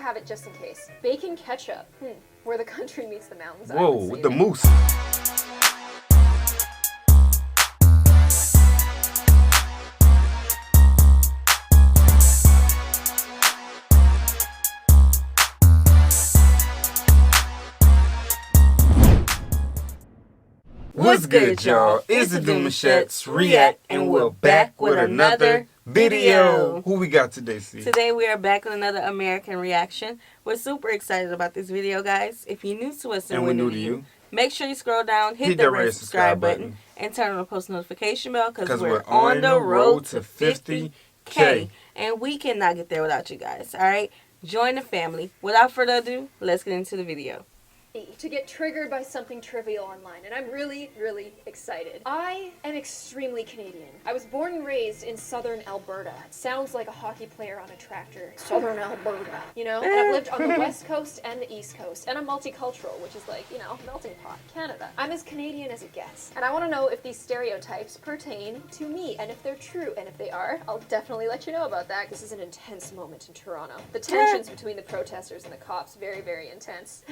have it just in case. Bacon ketchup. Where the country meets the mountains. Whoa, with the moose. What's good, y'all? It's the Demouchets REACT, and we're back with another video. Who we got today, C? Today we are back with another American reaction. We're super excited about this video, guys. If you're new to us and we're new to you, make sure you scroll down, hit the red subscribe button, and turn on the post notification bell because we're on the road to 50K. And we cannot get there without you guys, all right? Join the family. Without further ado, let's get into the video. To get triggered by something trivial online, and I'm really, really excited. I am extremely Canadian. I was born and raised in southern Alberta. It sounds like a hockey player on a tractor. Southern Alberta, you know? And I've lived on the west coast and the east coast, and I'm multicultural, which is like, you know, melting pot, Canada. I'm as Canadian as it gets. And I want to know if these stereotypes pertain to me, and if they're true, and if they are, I'll definitely let you know about that. This is an intense moment in Toronto. The tensions between the protesters and the cops, very, very intense.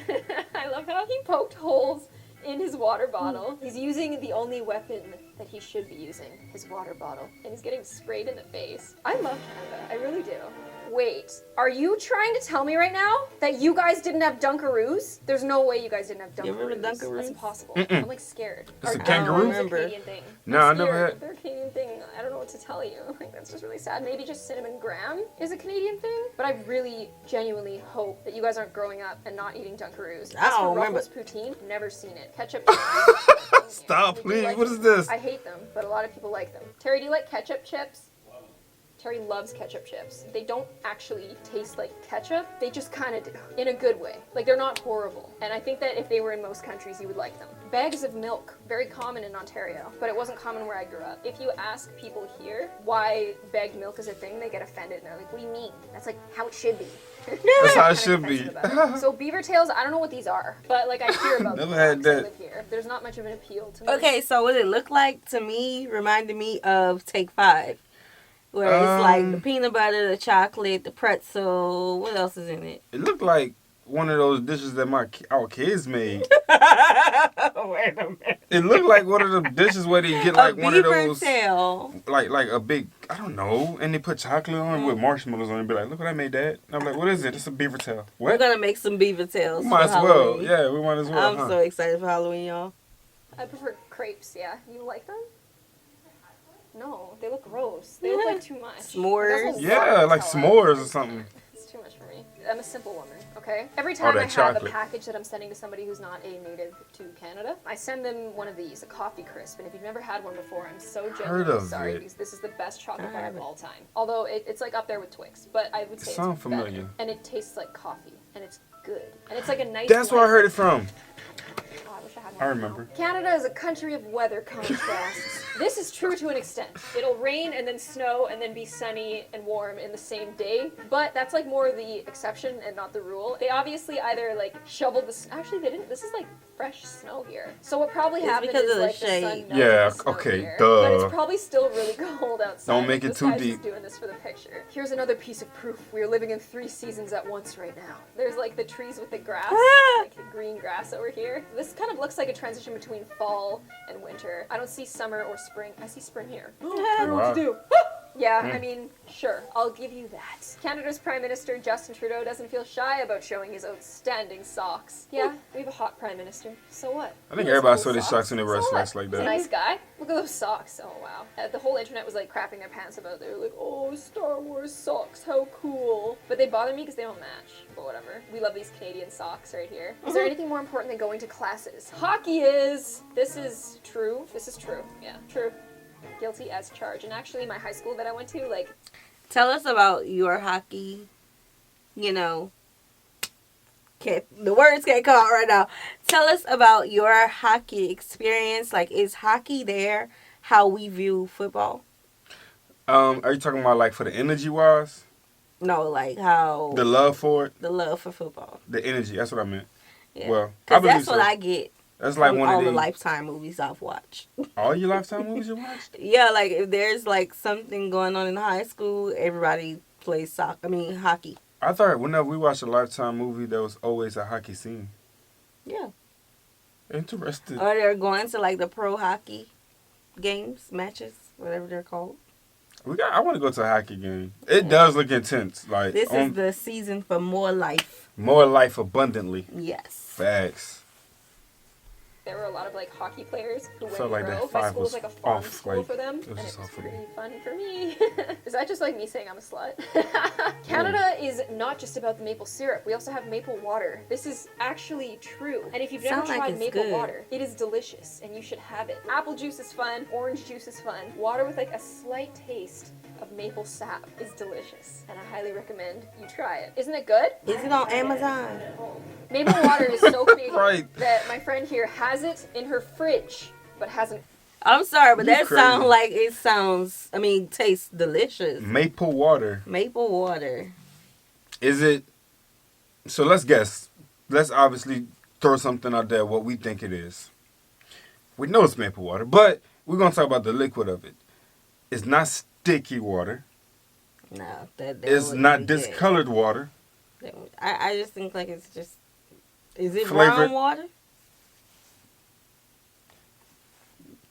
I love how he poked holes in his water bottle. He's using the only weapon that he should be using, his water bottle, and he's getting sprayed in the face. I love Canada, I really do. Wait, are you trying to tell me right now that you guys didn't have Dunkaroos? There's no way you guys didn't have Dunkaroos. You remember Dunkaroos? That's impossible. I'm like scared. It's a kangaroo? It's a Canadian thing. No, I never had. They're a Canadian thing. I don't know what to tell you. Like, that's just really sad. Maybe just cinnamon graham is a Canadian thing. But I really, genuinely hope that you guys aren't growing up and not eating Dunkaroos. I don't remember. Ruffles poutine, never seen it. Ketchup. Stop, please. What is this? I hate them, but a lot of people like them. Terry, do you like ketchup chips? Terry loves ketchup chips. They don't actually taste like ketchup. They just kind of do, in a good way. Like, they're not horrible. And I think that if they were in most countries, you would like them. Bags of milk, very common in Ontario, but it wasn't common where I grew up. If you ask people here why bagged milk is a thing, they get offended and they're like, what do you mean? That's like how it should be. That's how it should be. So beaver tails, I don't know what these are, but like I hear about them. Never had that. I live here. There's not much of an appeal to me. Okay, so what it looked like to me reminded me of Take 5. Where it's like the peanut butter, the chocolate, the pretzel. What else is in it? It looked like one of those dishes that our kids made. Wait a minute. It looked like one of the dishes where they get like one of those, tail. like a big, I don't know, and they put chocolate on it with marshmallows on it. And be like, look what I made, Dad. And I'm like, what is it? It's a beaver tail. What? We're gonna make some beaver tails. We might as well. Yeah, we might as well. I'm so excited for Halloween, y'all. I prefer crepes. Yeah, you like them? No, they look gross. They look like too much. S'mores? Yeah, like s'mores or something. It's too much for me. I'm a simple woman, okay? Every time I have chocolate. a package that I'm sending to somebody who's not a native to Canada, I send them one of these, a coffee crisp. And if you've never had one before, I'm so genuinely sorry because this is the best chocolate bar of all time. Although it's like up there with Twix, but I would say it's sounds familiar. better. And it tastes like coffee, and it's good. And it's like a nice. That's where I heard it from. I remember. Canada is a country of weather contrasts. This is true to an extent. It'll rain and then snow and then be sunny and warm in the same day, but that's like more the exception and not the rule. They obviously either like shoveled the actually they didn't. This is like fresh snow here. So what probably happened because is of the like shade. the sun melted Yeah, the snow okay, here, duh. But it's probably still really cold outside. Don't make it This too guy's deep. Just doing this for the picture. Here's another piece of proof. We are living in 3 seasons at once right now. There's like the trees with the grass, like the green grass over here. This kind of looks like a transition between fall and winter. I don't see summer or spring. I see spring here. I don't know what to do. Yeah, I mean, sure, I'll give you that. Canada's Prime Minister Justin Trudeau doesn't feel shy about showing his outstanding socks. Yeah, we have a hot Prime Minister. So what? I think everybody saw these socks when they were sliced like He's a that. nice guy. Look at those socks. Oh, wow. The whole internet was like crapping their pants about it. They were like, oh, Star Wars socks, how cool. But they bother me because they don't match. But whatever. We love these Canadian socks right here. Is there anything more important than going to classes? Hockey is. This is true. This is true. Yeah, true. Guilty as charged. And actually, my high school that I went to, like... Tell us about your hockey, you know... the words can't come out right now. Tell us about your hockey experience. Like, is hockey there how we view football? Are you talking about like for the energy wise? No, like how... The love for it? The love for football. The energy, that's what I meant. Yeah. Well, because that's what I get. That's like one of all the Lifetime movies I've watched. All your Lifetime movies you watched? Yeah, like if there's like something going on in high school, everybody plays hockey. I I thought whenever we watch a Lifetime movie, there was always a hockey scene. Yeah. Interesting. Or they're going to like the pro hockey games, matches, whatever they're called. I want to go to a hockey game. It does look intense. Like this is the season for more life. More life abundantly. Yes. Facts. There were a lot of like hockey players who went Felt like pro. that My five school was was like a farm off, school like, for them, it was and it just was off for pretty me. fun for me. Is that just like me saying I'm a slut? Canada is not just about the maple syrup. We also have maple water. This is actually true. And if you've never Sound like tried it's maple good. water, it is delicious, and you should have it. Apple juice is fun. Orange juice is fun. Water with like a slight taste of maple sap is delicious, and I highly recommend you try it. Isn't it good? Is it on Amazon? Maple water is so Canadian Right. that my friend here has it in her fridge, but hasn't. I'm sorry, but You that crazy. sounds like tastes delicious. Maple water. Maple water. Is it? So let's guess. Let's obviously throw something out there what we think it is. We know it's maple water, but we're gonna talk about the liquid of it. It's not sticky water. No, that It's wouldn't not be good. discolored water. I just think like it's just. Is it Flavored- brown water?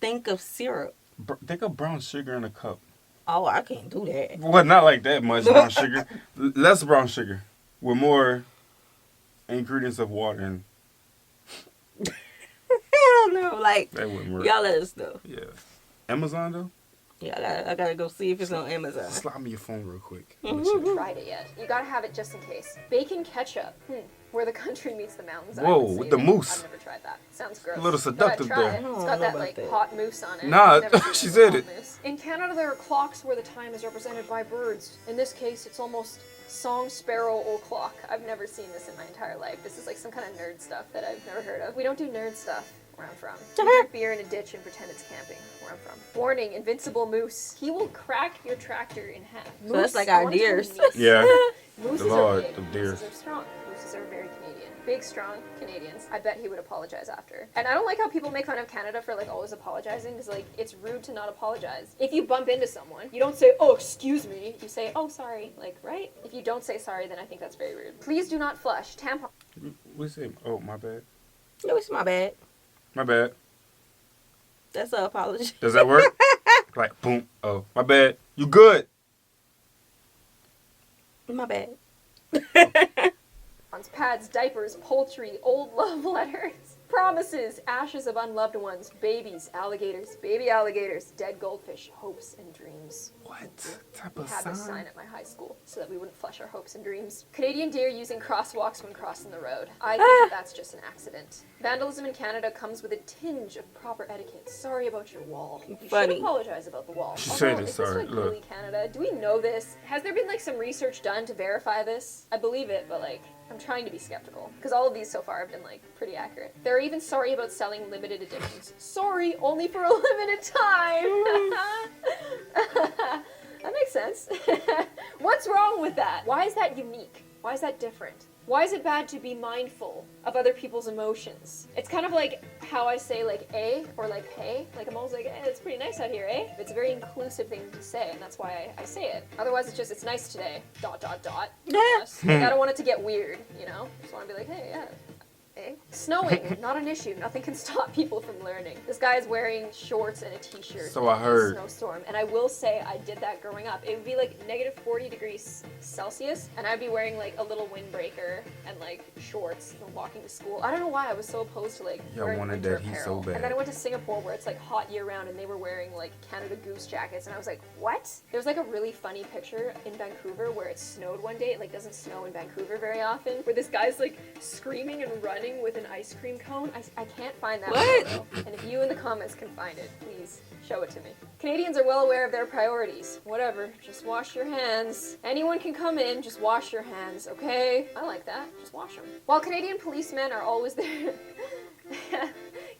Think of syrup. Think of brown sugar in a cup. Oh, I can't do that. Well, not like that much brown sugar. Less brown sugar with more ingredients of water, and I don't know. Like, that wouldn't work. y'all let us know. Yeah. Amazon though. Yeah, I gotta go see if it's on Amazon. Slide me your phone real quick. Tried it yet. You gotta have it just in case. Bacon ketchup. Where the country meets the mountains. I Whoa, haven't with seen the it. moose. I've never tried that. Sounds gross. A little Go ahead, seductive try there. it. I don't It's know got that about like that. hot moose on it. Nah, Never seen she it with said hot it. moose. In Canada, there are clocks where the time is represented by birds. In this case, it's almost song sparrow old clock. I've never seen this in my entire life. This is like some kind of nerd stuff that I've never heard of. We don't do nerd stuff where I'm from. We drink beer in a ditch and pretend it's camping where I'm from. Warning, invincible moose. He will crack your tractor in half. So that's Moose, like I our wanna tell you, deers. moose. Yeah. Mooses The Lord are big. of deers. Mooses are strong. Mooses are very Canadian. Big, strong Canadians. I bet he would apologize after. And I don't like how people make fun of Canada for like always apologizing, because like it's rude to not apologize. If you bump into someone, you don't say, "Oh, excuse me." You say, "Oh, sorry." Like, right? If you don't say sorry, then I think that's very rude. Please do not flush tampon. We say, oh, my bad. No, it's my bad. My bad. That's an apology. Does that work? Like, boom. Oh, my bad. You good? My bad. Pads, diapers, poultry, old love letters, promises, ashes of unloved ones, babies, alligators, baby alligators, dead goldfish, hopes and dreams. What type We of had this sign sign? at my high school so that we wouldn't flush our hopes and dreams. Canadian deer using crosswalks when crossing the road. I think that's just an accident. Vandalism in Canada comes with a tinge of proper etiquette. Sorry about your wall. You Funny. should apologize about the wall. She Although, said it, is sorry. this like Look. really Canada? Do we know this? Has there been like some research done to verify this? I believe it, but like I'm trying to be skeptical because all of these so far have been like pretty accurate. They're even sorry about selling limited editions. Sorry, only for a limited time. That makes sense. What's wrong with that? Why is that unique? Why is that different? Why is it bad to be mindful of other people's emotions? It's kind of like how I say like or like hey. Like I'm always like, hey, it's pretty nice out here, eh? It's a very inclusive thing to say, and that's why I say it. Otherwise it's just, it's nice today, ... Yes. Like, I don't want it to get weird, you know? Just want to be like, hey, yeah. Snowing, not an issue. Nothing can stop people from learning. This guy is wearing shorts and a t-shirt. So I heard. In a snowstorm, and I will say I did that growing up. It would be like negative 40 degrees Celsius, and I'd be wearing like a little windbreaker and like shorts and walking to school. I don't know why I was so opposed to like Y'all wearing wanted winter that heat apparel. so bad. And then I went to Singapore where it's like hot year round, and they were wearing like Canada Goose jackets, and I was like, what? There's like a really funny picture in Vancouver where it snowed one day. It like doesn't snow in Vancouver very often, where this guy's like screaming and running with an ice cream cone. I can't find that What? photo. And if you in the comments can find it, please show it to me. Canadians are well aware of their priorities. Whatever, just wash your hands. Anyone can come in, just wash your hands, okay? I like that, just wash them. While Canadian policemen are always there,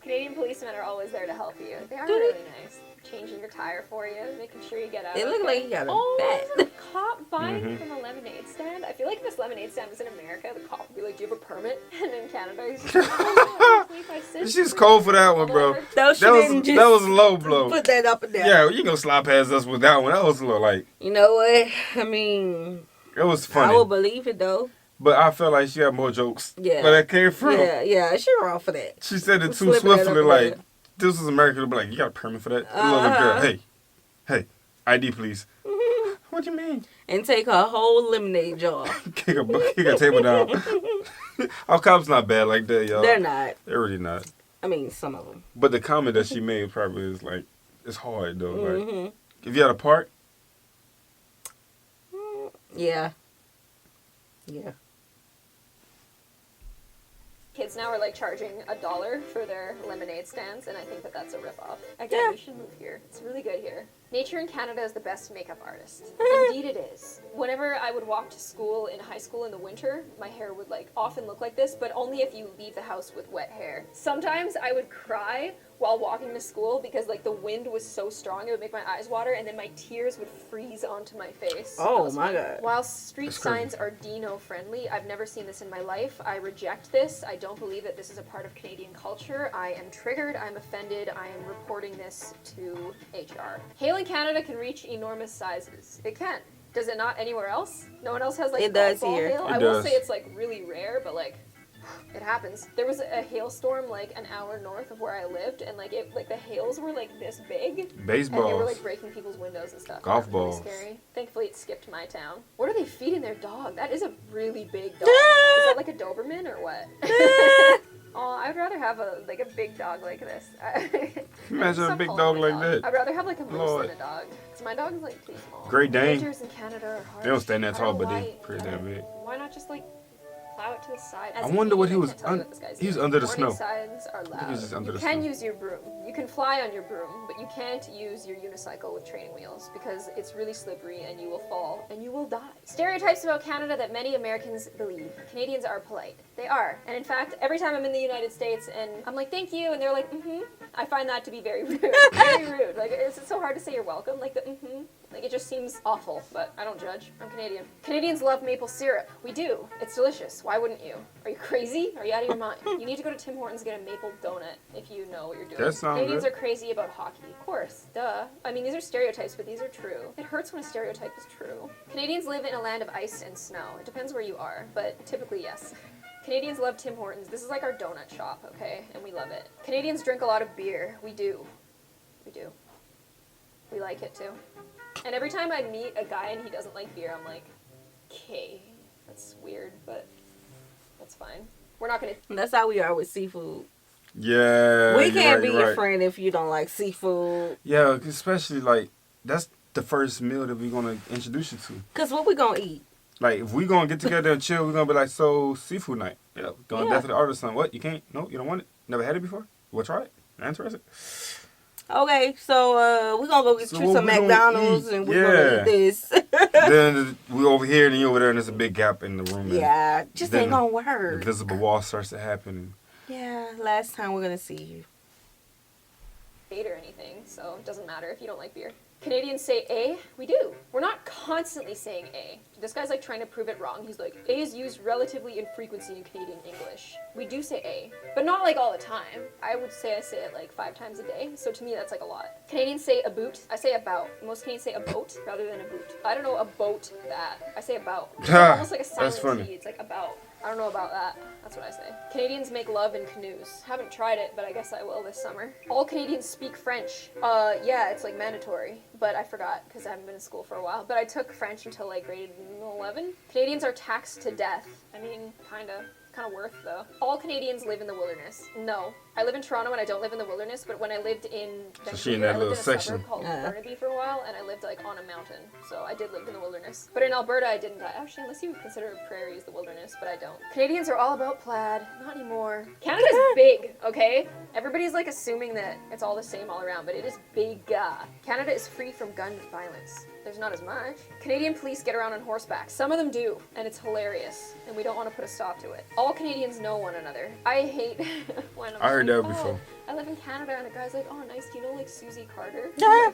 Canadian policemen are always there to help you. They are really nice. Changing your tire for you, making sure you get out. It looked okay. like you got a Oh, bat. there's a cop buying from a lemonade stand. I feel like if this lemonade stand was in America, the cop would be like, "Do you have a permit?" And in Canada, he's just like, "Oh, 25 cents She's for cold for that one, bro. $1." Though she That didn't was just that was a low blow. put that up and down. Yeah, you gonna slide past us with that one. That was a little like, You know what? I mean, It was funny. I will believe it though. But I felt like she had more jokes. Yeah. Where that came from. Yeah, she wrong for that. She said it too swiftly, like, this is America. To be like, you got a permit for that? Little girl, hey, ID please. What do you mean? And take her whole lemonade jar. kick a table down. Our cops not bad like that, y'all. They're not. They're really not. I mean, some of them. But the comment that she made probably is like, it's hard though. Like, if you had a part. Yeah. Kids now are like charging $1 for their lemonade stands, and I think that that's a ripoff. Again, we should move here. It's really good here. Nature in Canada is the best makeup artist. Indeed it is. Whenever I would walk to school in high school in the winter, my hair would like often look like this, but only if you leave the house with wet hair. Sometimes I would cry while walking to school because like the wind was so strong it would make my eyes water, and then my tears would freeze onto my face. Oh my god. While street signs are Dino friendly, I've never seen this in my life. I reject this. I don't believe that this is a part of Canadian culture. I am triggered. I'm offended. I am reporting this to HR. Hail in Canada can reach enormous sizes. It can. Does it not anywhere else? No one else has like it does here. Hail? I will say it's like really rare, but like it happens. There was a hailstorm like an hour north of where I lived, and like the hails were like this big. Baseballs. And they were like breaking people's windows and stuff. Golf balls. Really scary. Thankfully, it skipped my town. What are they feeding their dog? That is a really big dog. Is that like a Doberman or what? Oh, I would rather have a big dog like this. Imagine a big dog like that. I'd rather have like a moose than a dog. Because my dog is like too small. Great Dane. Rangers in Canada are hard. They don't stand that tall, but they pretty damn big. Why not just like plow it to the side? I wonder what he was. He was under the snow. Signs are loud. He was just under the You can snow. use your broom. You can fly on your broom, but you can't use your unicycle with training wheels because it's really slippery and you will fall and you will die. Stereotypes about Canada that many Americans believe. Canadians are polite. They are. And in fact, every time I'm in the United States and I'm like, thank you, and they're like, I find that to be very rude. Very rude. Like, it's so hard to say you're welcome. Like, Like, it just seems awful, but I don't judge. I'm Canadian. Canadians love maple syrup. We do. It's delicious. Why wouldn't you? Are you crazy? Are you out of your mind? You need to go to Tim Hortons and get a maple donut if you know what you're doing. That sounds Canadians good. are crazy about hockey. Of course. Duh. I mean, these are stereotypes, but these are true. It hurts when a stereotype is true. Canadians live in a land of ice and snow. It depends where you are, but typically, yes. Canadians love Tim Hortons. This is like our donut shop, okay? And we love it. Canadians drink a lot of beer. We do. We do. We like it too. And every time I meet a guy and he doesn't like beer, I'm like, okay, that's weird, but that's fine. We're not gonna... That's how we are with seafood. Yeah. We can't be your friend if you don't like seafood. Yeah, especially like, that's the first meal that we're going to introduce you to. Because what we going to eat? Like, if we going to get together and chill, we're going to be like, so, seafood night. Yeah, going to definitely order something. What, you can't? No, you don't want it? Never had it before? We'll try it. Not interested? Okay, so we're going to go get you some McDonald's and we're going to eat this. Then we over here and you over there and there's a big gap in the room. Yeah, just ain't going to work. The visible wall starts to happen. Yeah, last time we're going to see you. Or anything, so it doesn't matter if you don't like beer. Canadians say A. We do. We're not constantly saying A. This guy's like trying to prove it wrong. He's like, A is used relatively in frequency in Canadian English. We do say A, but not like all the time. I would say I say it like 5 times a day, so to me that's like a lot. Canadians say a boot. I say about. Most Canadians say a boat rather than a boot. I don't know a boat that. I say about. It's almost like a silent T. It's like about. I don't know about that. That's what I say. Canadians make love in canoes. Haven't tried it, but I guess I will this summer. All Canadians speak French. Yeah, it's like mandatory, but I forgot because I haven't been in school for a while. But I took French until like grade 11. Canadians are taxed to death. I mean, kind of worth though. All Canadians live in the wilderness. No. I live in Toronto and I don't live in the wilderness, but when I lived in Vancouver, I lived in a suburb called Burnaby for a while, and I lived like on a mountain. So I did live in the wilderness. But in Alberta, I didn't. Actually, unless you would consider prairies the wilderness, but I don't. Canadians are all about plaid. Not anymore. Canada's big, okay? Everybody's like assuming that it's all the same all around, but it is big. Canada is free from gun violence. There's not as much. Canadian police get around on horseback. Some of them do, and it's hilarious, and we don't want to put a stop to it. All Canadians know one another. I hate when I'm I heard that before. I live in Canada, and a guy's like, oh, nice, do you know, like, Susie Carter? Yeah.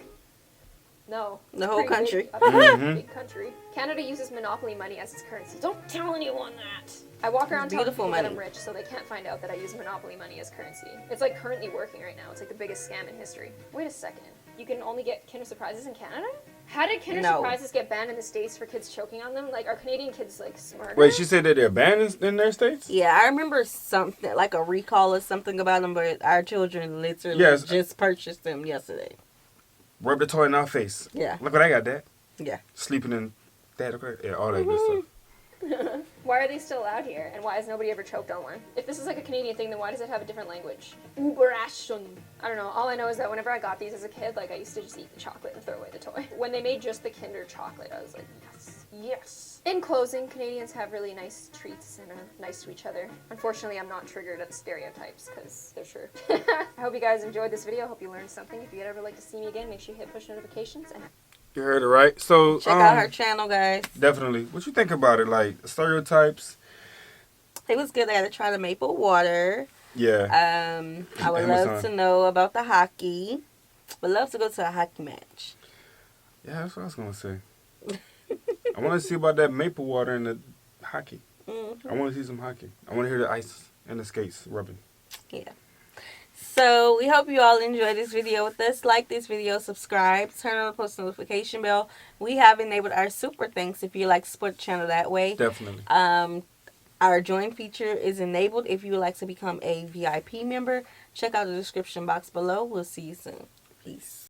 No. The whole country. Big country. Canada uses monopoly money as its currency. Don't tell anyone that. I walk around telling people that I'm rich, so they can't find out that I use monopoly money as currency. It's like currently working right now. It's like the biggest scam in history. Wait a second. you can only get Kinder Surprises in Canada? How did Kinder No. Surprises get banned in the States for kids choking on them? Like, are Canadian kids, like, smarter? Wait, she said that they're banned in their states? Yeah, I remember something, like a recall or something about them, but our children literally just purchased them yesterday. Rub the toy in our face. Yeah. Look what I got, Dad. Yeah. Sleeping in Dad, okay? Yeah, all that good stuff. Why are they still allowed here? And why has nobody ever choked on one? If this is like a Canadian thing, then why does it have a different language? Uberation. I don't know. All I know is that whenever I got these as a kid, like, I used to just eat the chocolate and throw away the toy. When they made just the Kinder chocolate, I was like, yes, yes. In closing, Canadians have really nice treats and are nice to each other. Unfortunately, I'm not triggered at the stereotypes, because they're true. I hope you guys enjoyed this video. I hope you learned something. If you'd ever like to see me again, make sure you hit push notifications. And You heard it right. So check out her channel, guys. Definitely. What you think about it? Like stereotypes? It was good. I had to try the maple water. Yeah. I would love to know about the hockey. Would love to go to a hockey match. Yeah, that's what I was gonna say. I want to see about that maple water and the hockey. Mm-hmm. I want to see some hockey. I want to hear the ice and the skates rubbing. Yeah. So we hope you all enjoyed this video with us. Like this video, subscribe, turn on the post notification bell. We have enabled our super thanks if you like to support the channel that way. Definitely. Our join feature is enabled if you would like to become a VIP member. Check out the description box below. We'll see you soon. Peace.